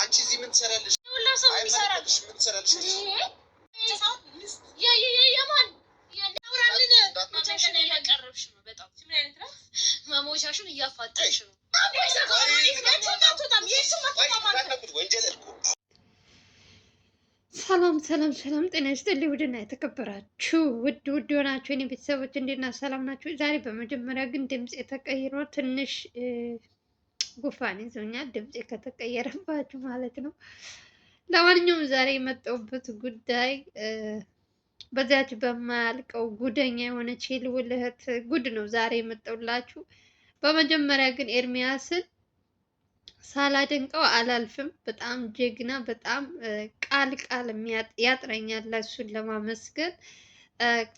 አንቺ እዚህ ምን ትሰራለሽ? አይመለከትሽ። ምን ትሰራለሽ? መሞሻሽን እያፋጠሽ ነው። ሰላም ሰላም ሰላም፣ ጤና ይስጥልኝ ውድና የተከበራችሁ ውድ የሆናችሁ የኔ ቤተሰቦች እንዴት ናችሁ? ሰላም ናችሁ? ዛሬ በመጀመሪያ ግን ድምፅ የተቀይሮ ትንሽ ጉፋን ይዞኛል። ድምፅ ከተቀየረባችሁ ማለት ነው። ለማንኛውም ዛሬ የመጣሁበት ጉዳይ በዚያች በማያልቀው ጉደኛ የሆነች የልዑል እህት ጉድ ነው ዛሬ የመጣሁላችሁ። በመጀመሪያ ግን ኤርሚያስን ሳላደንቀው አላልፍም። በጣም ጀግና፣ በጣም ቃል ያጥረኛል ለእሱን ለማመስገን።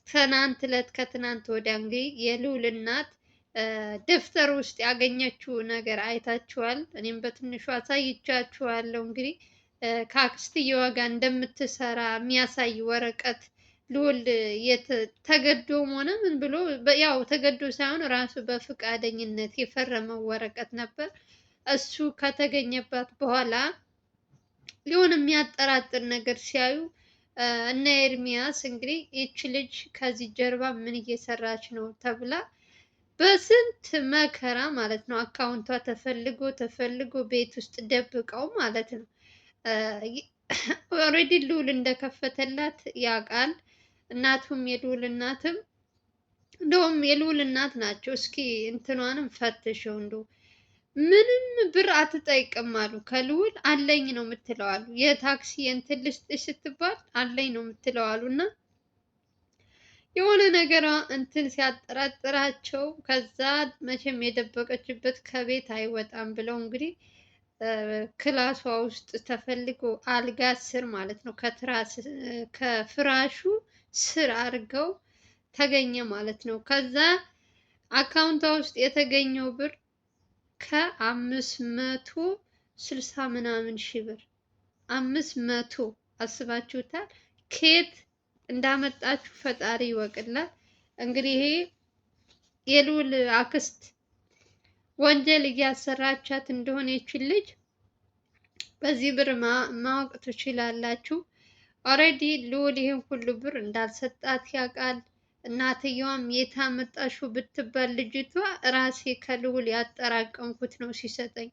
ትናንት ዕለት ከትናንት ወዲያ እንግዲህ የልዑል እናት ደብተር ውስጥ ያገኘችው ነገር አይታችኋል። እኔም በትንሹ አሳይቻችኋለሁ። እንግዲህ ከአክስትየዋ ጋር እንደምትሰራ የሚያሳይ ወረቀት ልዑል ተገዶም ሆነ ምን ብሎ ያው ተገዶ ሳይሆን ራሱ በፍቃደኝነት የፈረመው ወረቀት ነበር። እሱ ከተገኘባት በኋላ ሊሆን የሚያጠራጥር ነገር ሲያዩ እነ ኤርሚያስ እንግዲህ ይቺ ልጅ ከዚህ ጀርባ ምን እየሰራች ነው ተብላ በስንት መከራ ማለት ነው አካውንቷ ተፈልጎ ቤት ውስጥ ደብቀው ማለት ነው። ኦልሬዲ ልዑል እንደከፈተላት ያውቃል። እናቱም የልዑል እናትም እንደውም የልዑል እናት ናቸው። እስኪ እንትኗንም ፈትሸው እንደው ምንም ብር አትጠይቅም አሉ። ከልዑል አለኝ ነው የምትለው አሉ። የታክሲ እንትን ልስጥሽ ስትባል አለኝ ነው የምትለው አሉ። እና የሆነ ነገር እንትን ሲያጠራጥራቸው ከዛ መቼም የደበቀችበት ከቤት አይወጣም ብለው እንግዲህ ክላሷ ውስጥ ተፈልጎ አልጋ ስር ማለት ነው ከፍራሹ ስር አድርገው ተገኘ ማለት ነው። ከዛ አካውንቷ ውስጥ የተገኘው ብር ከ560 ምናምን ሺህ ብር 500 አስባችሁታል? ከየት እንዳመጣችሁ ፈጣሪ ይወቅላል። እንግዲህ ይሄ የልዑል አክስት ወንጀል እያሰራቻት እንደሆነ ይችል ልጅ በዚህ ብር ማወቅ ትችላላችሁ። ኦልሬዲ ልዑል ይህን ሁሉ ብር እንዳልሰጣት ያውቃል። እናትየዋም የት አመጣሽው ብትባል ልጅቷ ራሴ ከልዑል ያጠራቀምኩት ነው ሲሰጠኝ።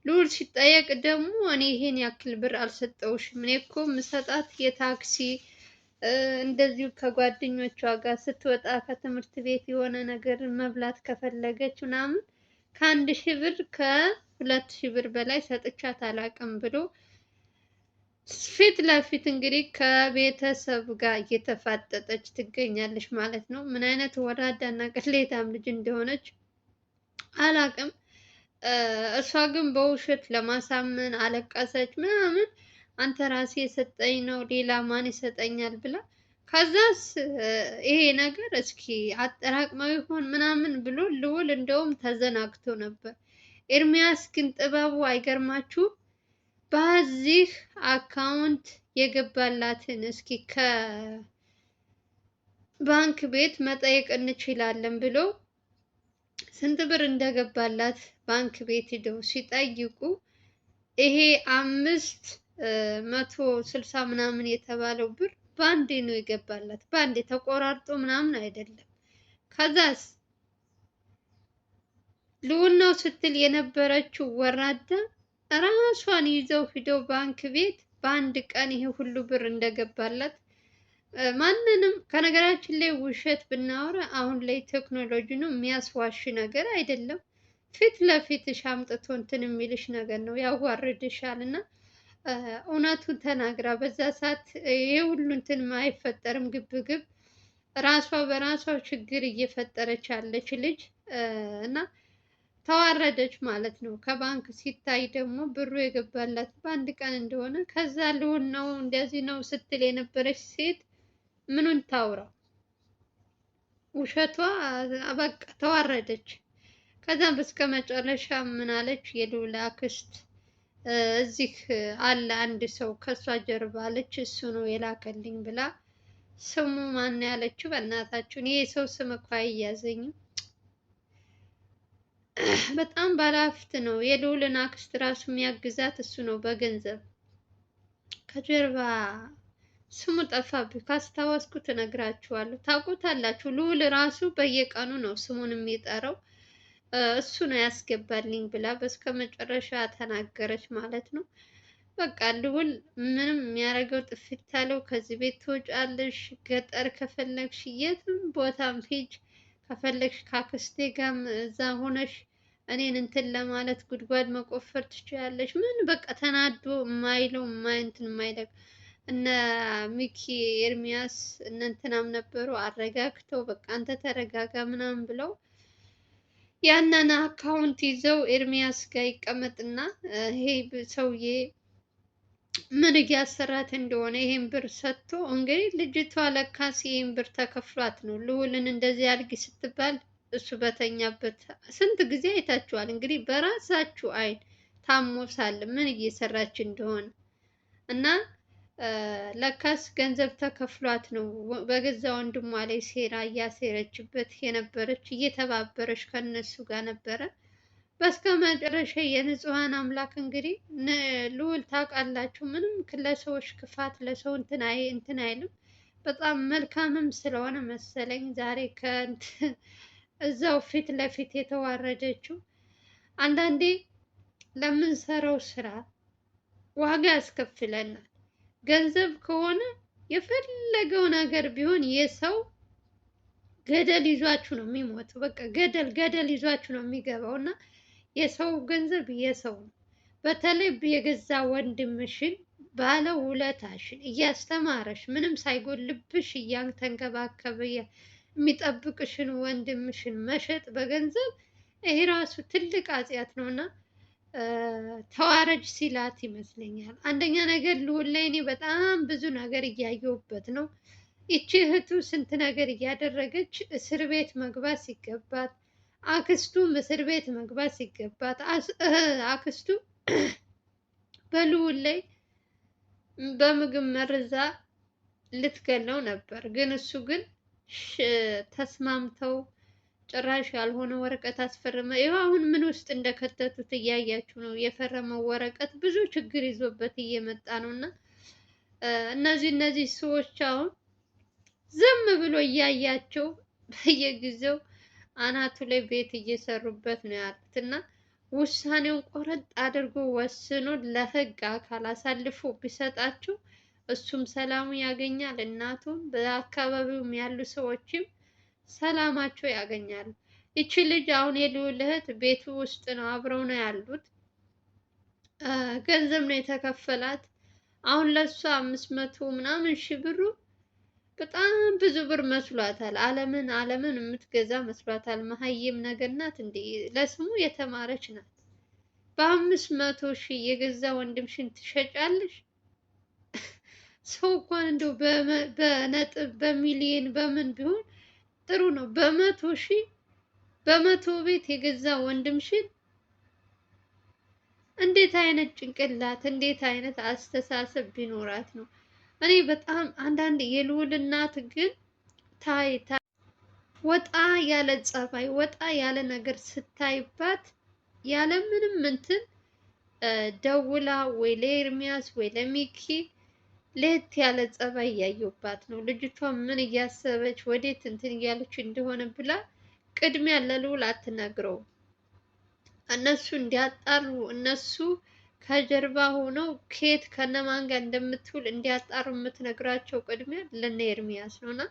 ልዑል ሲጠየቅ ደግሞ እኔ ይሄን ያክል ብር አልሰጠውሽም፣ እኔ እኮ ምሰጣት የታክሲ እንደዚሁ ከጓደኞቿ ጋር ስትወጣ ከትምህርት ቤት የሆነ ነገር መብላት ከፈለገች ምናምን ከ1000 ብር ከ2000 ብር በላይ ሰጥቻት አላውቅም ብሎ ፊት ለፊት እንግዲህ ከቤተሰብ ጋር እየተፋጠጠች ትገኛለች ማለት ነው። ምን አይነት ወራዳና ቅሌታም ልጅ እንደሆነች አላውቅም። እሷ ግን በውሸት ለማሳመን አለቀሰች ምናምን። አንተ ራሴ የሰጠኝ ነው ሌላ ማን ይሰጠኛል ብላ ከዛስ ይሄ ነገር እስኪ አጠራቅመው ይሆን ምናምን ብሎ ልዑል እንደውም ተዘናግቶ ነበር። ኤርሚያስ ግን ጥበቡ አይገርማችሁ? በዚህ አካውንት የገባላትን እስኪ ከባንክ ቤት መጠየቅ እንችላለን ብሎ ስንት ብር እንደገባላት ባንክ ቤት ሂደው ሲጠይቁ ይሄ 560 ምናምን የተባለው ብር በአንዴ ነው የገባላት። በአንዴ ተቆራርጦ ምናምን አይደለም። ከዛስ ልዑል ነው ስትል የነበረችው ወራዳ ራሷን ይዘው ሂደው ባንክ ቤት በአንድ ቀን ይሄ ሁሉ ብር እንደገባላት ማንንም ከነገራችን ላይ ውሸት ብናወራ አሁን ላይ ቴክኖሎጂ ነው፣ የሚያስዋሽ ነገር አይደለም። ፊት ለፊትሽ አምጥቶ እንትን የሚልሽ ነገር ነው፣ ያዋርድሻል። እና እውነቱን ተናግራ በዛ ሰዓት ይሄ ሁሉ እንትን አይፈጠርም። ግብግብ ራሷ በራሷ ችግር እየፈጠረች ያለች ልጅ እና ተዋረደች ማለት ነው። ከባንክ ሲታይ ደግሞ ብሩ የገባላት በአንድ ቀን እንደሆነ ከዛ ልዑል ነው እንደዚህ ነው ስትል የነበረች ሴት ምኑን ታውራው? ውሸቷ በቃ ተዋረደች። ከዛም በስከ መጨረሻ ምን አለች? የልዑል አክስት እዚህ አለ አንድ ሰው ከሷ ጀርባ አለች፣ እሱ ነው የላከልኝ ብላ ስሙ ማን ያለችው? በእናታችሁ ይሄ ሰው ስም እኮ አይያዘኝም። በጣም ባለሀብት ነው። የልዑልን አክስት ራሱ የሚያግዛት እሱ ነው በገንዘብ ከጀርባ። ስሙ ጠፋብኝ፣ ካስታወስኩት እነግራችኋለሁ። ታውቁታላችሁ። ልዑል ራሱ በየቀኑ ነው ስሙን የሚጠራው። እሱ ነው ያስገባልኝ ብላ በስከ መጨረሻ ተናገረች ማለት ነው። በቃ ልዑል ምንም የሚያደርገው ጥፊት አለው። ከዚህ ቤት ትወጫለሽ፣ ገጠር ከፈለግሽ የትም ቦታም ሂጅ፣ ከፈለግሽ ካክስቴ ጋርም እዛ ሆነሽ እኔን እንትን ለማለት ጉድጓድ መቆፈር ትችያለሽ። ምን በቃ ተናዶ የማይለው እንትን የማይለው እነ ሚኪ ኤርሚያስ እነ እንትናም ነበሩ አረጋግተው በቃ አንተ ተረጋጋ ምናምን ብለው ያንን አካውንት ይዘው ኤርሚያስ ጋር ይቀመጥና ይሄ ሰውዬ ምን እያሰራት እንደሆነ ይሄን ብር ሰጥቶ እንግዲህ ልጅቷ ለካስ ይሄን ብር ተከፍሏት ነው ልዑልን እንደዚህ አድርጊ ስትባል እሱ በተኛበት ስንት ጊዜ አይታችኋል። እንግዲህ በራሳችሁ አይን ታሞ ሳለ ምን እየሰራች እንደሆነ እና ለካስ ገንዘብ ተከፍሏት ነው በገዛ ወንድሟ ላይ ሴራ እያሴረችበት የነበረች እየተባበረች ከነሱ ጋር ነበረ። በስከ መጨረሻ የንጹሃን አምላክ እንግዲህ ልዑል ታውቃላችሁ፣ ምንም ለሰዎች ክፋት ለሰው እንትን አይልም። በጣም መልካምም ስለሆነ መሰለኝ ዛሬ እዛው ፊት ለፊት የተዋረደችው። አንዳንዴ ለምንሰራው ስራ ዋጋ ያስከፍለናል። ገንዘብ ከሆነ የፈለገው ነገር ቢሆን የሰው ገደል ይዟችሁ ነው የሚሞተው። በቃ ገደል ይዟችሁ ነው የሚገባው እና የሰው ገንዘብ የሰው ነው። በተለይ የገዛ ወንድምሽን ባለ ውለታሽን እያስተማረሽ ምንም ሳይጎልብሽ እያንተንከባከበ የሚጠብቅሽን ወንድምሽን መሸጥ በገንዘብ ይሄ ራሱ ትልቅ ኃጢአት ነው እና ተዋረጅ ሲላት ይመስለኛል። አንደኛ ነገር ልዑል ላይ እኔ በጣም ብዙ ነገር እያየሁበት ነው። ይቺ እህቱ ስንት ነገር እያደረገች እስር ቤት መግባት ሲገባት፣ አክስቱም እስር ቤት መግባት ሲገባት፣ አክስቱ በልዑል ላይ በምግብ መርዛ ልትገለው ነበር። ግን እሱ ግን ተስማምተው ጭራሽ ያልሆነ ወረቀት አስፈረመ። ይኸው አሁን ምን ውስጥ እንደከተቱት እያያችሁ ነው። የፈረመው ወረቀት ብዙ ችግር ይዞበት እየመጣ ነው እና እነዚህ ሰዎች አሁን ዝም ብሎ እያያቸው በየጊዜው አናቱ ላይ ቤት እየሰሩበት ነው ያሉት እና ውሳኔውን ቆረጥ አድርጎ ወስኖ ለሕግ አካል አሳልፎ ቢሰጣቸው እሱም ሰላሙ ያገኛል፣ እናቱም በአካባቢውም ያሉ ሰዎችም ሰላማቸው ያገኛሉ። ይቺ ልጅ አሁን የልዑል እህት ቤቱ ውስጥ ነው አብረው ነው ያሉት። ገንዘብ ነው የተከፈላት። አሁን ለሷ 500 ምናምን ሺህ ብሩ በጣም ብዙ ብር መስሏታል። ዓለምን የምትገዛ መስሏታል። መሀይም ነገር ናት እንዴ! ለስሙ የተማረች ናት። በ500 ሺህ የገዛ ወንድምሽን ትሸጫለሽ? ሰው እንኳን እንደው በነጥብ በሚሊየን በምን ቢሆን ጥሩ ነው። በመቶ ቤት የገዛ ወንድምሽን እንዴት አይነት ጭንቅላት እንዴት አይነት አስተሳሰብ ቢኖራት ነው? እኔ በጣም አንዳንድ የልዑል እናት ግን ወጣ ያለ ጸባይ ወጣ ያለ ነገር ስታይባት ያለ ምንም እንትን ደውላ ወይ ለኤርሚያስ ወይ ለሚኪ ለየት ያለ ጸባይ እያየሁባት ነው። ልጅቷ ምን እያሰበች ወዴት እንትን እያለች እንደሆነ ብላ ቅድሚያ ለልዑል አትነግረውም። እነሱ እንዲያጣሩ እነሱ ከጀርባ ሆነው ከየት ከነማን ጋር እንደምትውል እንዲያጣሩ የምትነግራቸው ቅድሚያ ለነ ኤርሚያስ ነው። እና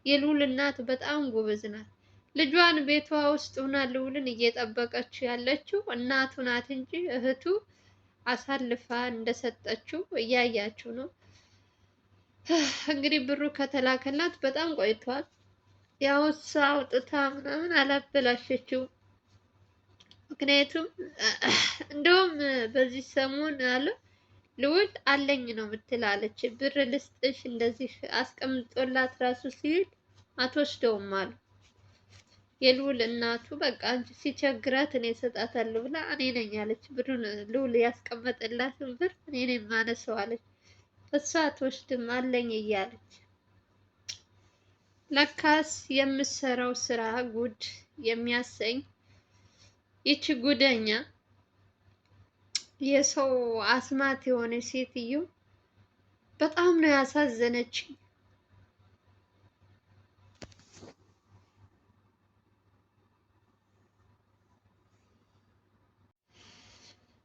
የልዑል እናት በጣም ጎበዝ ናት። ልጇን ቤቷ ውስጥ ሆና ልዑልን እየጠበቀች ያለችው እናቱ ናት እንጂ እህቱ አሳልፋ እንደሰጠችው እያያችሁ ነው። እንግዲህ ብሩ ከተላከላት በጣም ቆይቷል። ያው እሷ አውጥታ ምናምን አላበላሸችው። ምክንያቱም እንደውም በዚህ ሰሞን አለ ልዑል አለኝ ነው የምትላለች። ብር ልስጥሽ እንደዚህ አስቀምጦላት ራሱ ሲል አትወስደውም አሉ የልዑል እናቱ። በቃ አንቺ ሲቸግራት እኔ እሰጣታለሁ ብላ እኔ ነኝ ያለች። ብሩን ልዑል ያስቀመጠላትን ብር እኔ ነኝ ማነሳው አለች። እሷ አትወስድም አለኝ እያለች። ለካስ የምሰራው ስራ ጉድ የሚያሰኝ ይቺ ጉደኛ የሰው አስማት የሆነች ሴትዮ በጣም ነው ያሳዘነች።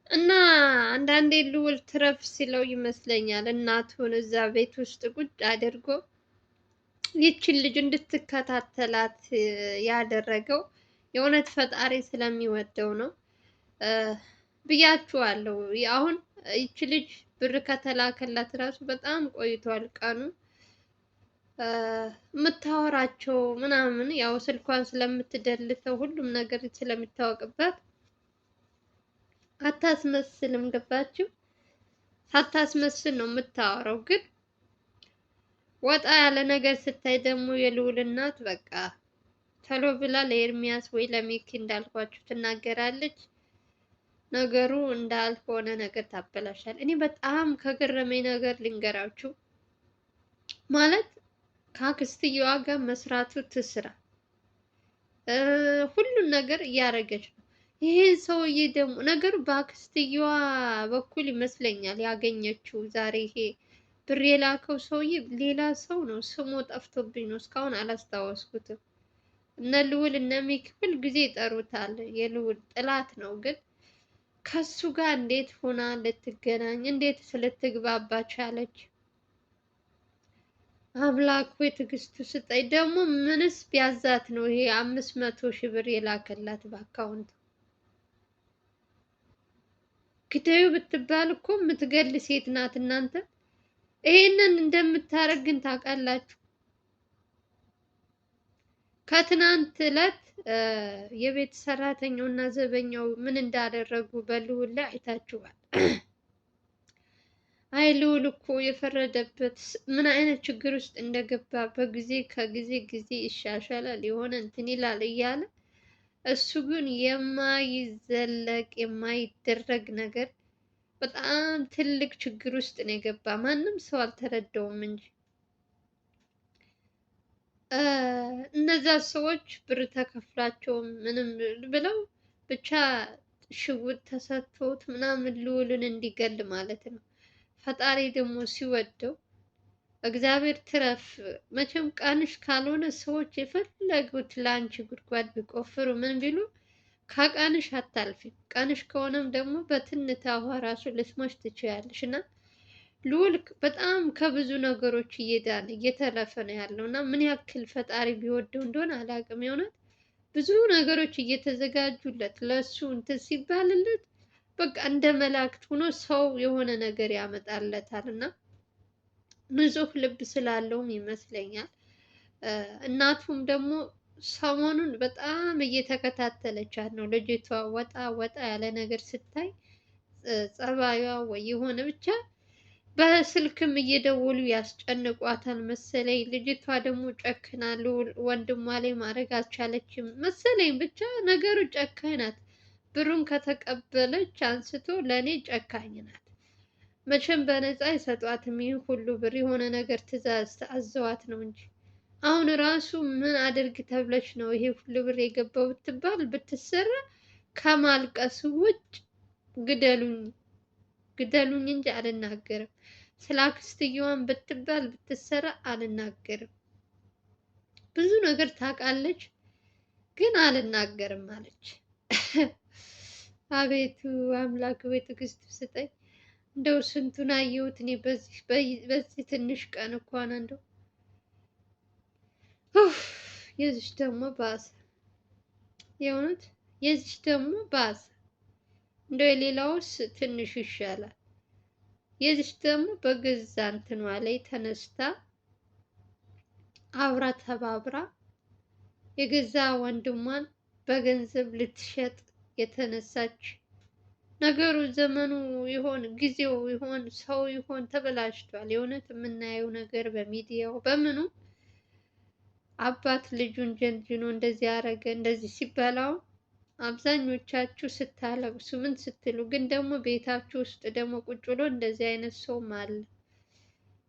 እና አንዳንዴ ልዑል ትረፍ ሲለው ይመስለኛል እናቱን እዛ ቤት ውስጥ ቁጭ አድርጎ ይችን ልጅ እንድትከታተላት ያደረገው የእውነት ፈጣሪ ስለሚወደው ነው ብያችኋለሁ። አሁን ይች ልጅ ብር ከተላከላት ራሱ በጣም ቆይቷል ቀኑ። የምታወራቸው ምናምን ያው ስልኳን ስለምትደልተው ሁሉም ነገር ስለሚታወቅበት አታስመስልም። ገባችሁ? ሳታስመስል ነው የምታወራው። ግን ወጣ ያለ ነገር ስታይ ደግሞ የልዑል እናት በቃ ቶሎ ብላ ለኤርሚያስ ወይ ለሚኪ እንዳልኳችሁ ትናገራለች። ነገሩ እንዳልሆነ ነገር ታበላሻል። እኔ በጣም ከገረመኝ ነገር ልንገራችሁ። ማለት ከአክስትየዋ ጋር መስራቱ ትስራ፣ ሁሉን ነገር እያደረገች ነው። ይሄ ሰውዬ ደግሞ ነገሩ በአክስትየዋ በኩል ይመስለኛል ያገኘችው። ዛሬ ይሄ ብር የላከው ሰውዬ ሌላ ሰው ነው፣ ስሙ ጠፍቶብኝ ነው እስካሁን አላስታወስኩትም። እነ ልዑል እነ ሚኪ ሁል ጊዜ ይጠሩታል። የልዑል ጥላት ነው። ግን ከሱ ጋር እንዴት ሆና ልትገናኝ እንዴት ልትግባባ ቻለች? አምላክ ሆይ ትዕግስቱ ስጠኝ። ደግሞ ምንስ ቢያዛት ነው ይሄ 500,000 ብር የላከላት በአካውንት? ግደዩ ብትባል እኮ የምትገል ሴት ናት። እናንተ ይሄንን እንደምታደርግ ግን ታውቃላችሁ። ከትናንት ዕለት የቤት ሰራተኛው እና ዘበኛው ምን እንዳደረጉ በልዑል ላይ አይታችኋል። አይ ልዑል እኮ የፈረደበት ምን አይነት ችግር ውስጥ እንደገባ በጊዜ ከጊዜ ጊዜ ይሻሻላል የሆነ እንትን ይላል እያለ እሱ ግን የማይዘለቅ የማይደረግ ነገር በጣም ትልቅ ችግር ውስጥ ነው የገባ። ማንም ሰው አልተረዳውም እንጂ እነዛ ሰዎች ብር ተከፍላቸው ምንም ብለው ብቻ ሽጉጥ ተሰጥቶት ምናምን ልዑልን እንዲገል ማለት ነው። ፈጣሪ ደግሞ ሲወደው እግዚአብሔር ትረፍ። መቼም ቀንሽ ካልሆነ ሰዎች የፈለጉት ለአንቺ ጉድጓድ ቢቆፍሩ ምን ቢሉ ከቀንሽ አታልፊም። ቀንሽ ከሆነም ደግሞ በትንታ ውሃ ራሱ ልትሞች ትችያለሽ። እና ልዑል በጣም ከብዙ ነገሮች እየዳነ እየተረፈ ነው ያለው እና ምን ያክል ፈጣሪ ቢወደው እንደሆነ አላውቅም። የሆነት ብዙ ነገሮች እየተዘጋጁለት ለሱ እንትን ሲባልለት በቃ እንደ መላእክት ሆኖ ሰው የሆነ ነገር ያመጣለታል እና ንጹህ ልብ ስላለውም ይመስለኛል። እናቱም ደግሞ ሰሞኑን በጣም እየተከታተለቻት ነው። ልጅቷ ወጣ ወጣ ያለ ነገር ስታይ ጸባዩዋ ወይ የሆነ ብቻ በስልክም እየደወሉ ያስጨንቋታል መሰለኝ። ልጅቷ ደግሞ ጨክና ወንድሟ ላይ ማድረግ አልቻለችም መሰለኝ። ብቻ ነገሩ ጨካኝ ናት። ብሩን ከተቀበለች አንስቶ ለእኔ ጨካኝ ናት። መቼም በነፃ አይሰጧትም። ይህ ሁሉ ብር የሆነ ነገር ትዕዛዝ አዘዋት ነው እንጂ አሁን ራሱ ምን አድርግ ተብለች ነው ይሄ ሁሉ ብር የገባው ብትባል ብትሰራ ከማልቀስ ውጭ ግደሉኝ ግደሉኝ እንጂ አልናገርም። ስለ አክስትየዋን ብትባል ብትሰራ አልናገርም። ብዙ ነገር ታውቃለች፣ ግን አልናገርም አለች። አቤቱ አምላክ ቤት ትዕግስት ስጠኝ። እንደው ስንቱን አየሁት እኔ በዚህ ትንሽ ቀን እንኳን እንደው የዚች ደግሞ ባሰ። የእውነት የዚች ደግሞ ባሰ። እንደው የሌላውስ ትንሽ ይሻላል። የዚች ደግሞ በገዛ እንትኗ ላይ ተነስታ አብራ ተባብራ የገዛ ወንድሟን በገንዘብ ልትሸጥ የተነሳች። ነገሩ ዘመኑ ይሆን ጊዜው ይሆን ሰው ይሆን ተበላሽቷል። የእውነት የምናየው ነገር በሚዲያው በምኑ አባት ልጁን ጀንጅኖ እንደዚህ ያደረገ እንደዚህ ሲባላው አብዛኞቻችሁ ስታለቅሱ ምን ስትሉ፣ ግን ደግሞ ቤታችሁ ውስጥ ደግሞ ቁጭ ብሎ እንደዚህ አይነት ሰውም አለ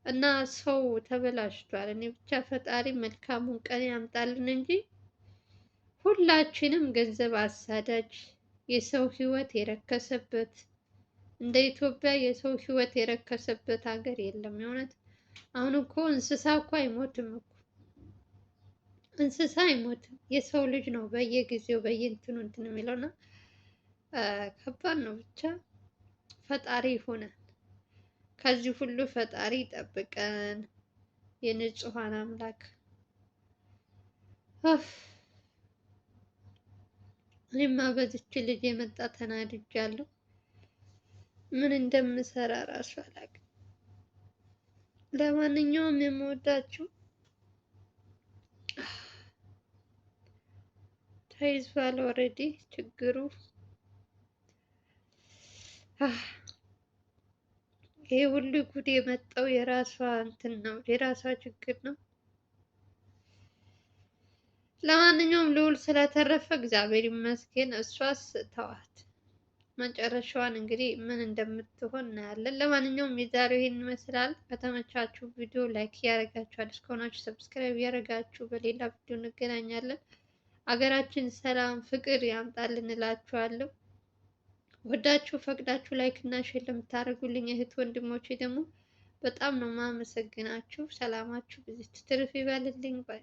እና ሰው ተበላሽቷል። እኔ ብቻ ፈጣሪ መልካሙን ቀን ያምጣልን እንጂ ሁላችንም ገንዘብ አሳዳጅ የሰው ህይወት የረከሰበት እንደ ኢትዮጵያ የሰው ህይወት የረከሰበት ሀገር የለም። የእውነት አሁን እኮ እንስሳ እኮ አይሞትም እኮ እንስሳ አይሞትም። የሰው ልጅ ነው በየጊዜው በየእንትኑ እንትን የሚለው እና ከባድ ነው። ብቻ ፈጣሪ ይሆናል። ከዚህ ሁሉ ፈጣሪ ይጠብቀን። የንጹሃን አምላክ እኔማ በዚች ልጅ የመጣ ተናድጃለሁ። ምን እንደምሰራ እራሱ አላውቅም። ለማንኛውም የምወዳችሁ ተይዟል ኦልሬዲ ችግሩ። ይሄ ሁሉ ጉድ የመጣው የራሷ እንትን ነው፣ የራሷ ችግር ነው። ለማንኛውም ልዑል ስለተረፈ እግዚአብሔር ይመስገን። እሷስ ተዋት፣ መጨረሻዋን እንግዲህ ምን እንደምትሆን እናያለን። ለማንኛውም የዛሬው ይሄን ይመስላል። ከተመቻችሁ ቪዲዮ ላይክ እያደረጋችሁ አዲስ ከሆናችሁ ሰብስክራይብ እያደረጋችሁ በሌላ ቪዲዮ እንገናኛለን። አገራችን ሰላም ፍቅር ያምጣልን እላችኋለሁ። ወዳችሁ ፈቅዳችሁ ላይክ እና ሼር ለምታደርጉልኝ እህት ወንድሞቼ ደግሞ በጣም ነው ማመሰግናችሁ። ሰላማችሁ ብዙ ትርፍ ይበልልኝ ባይ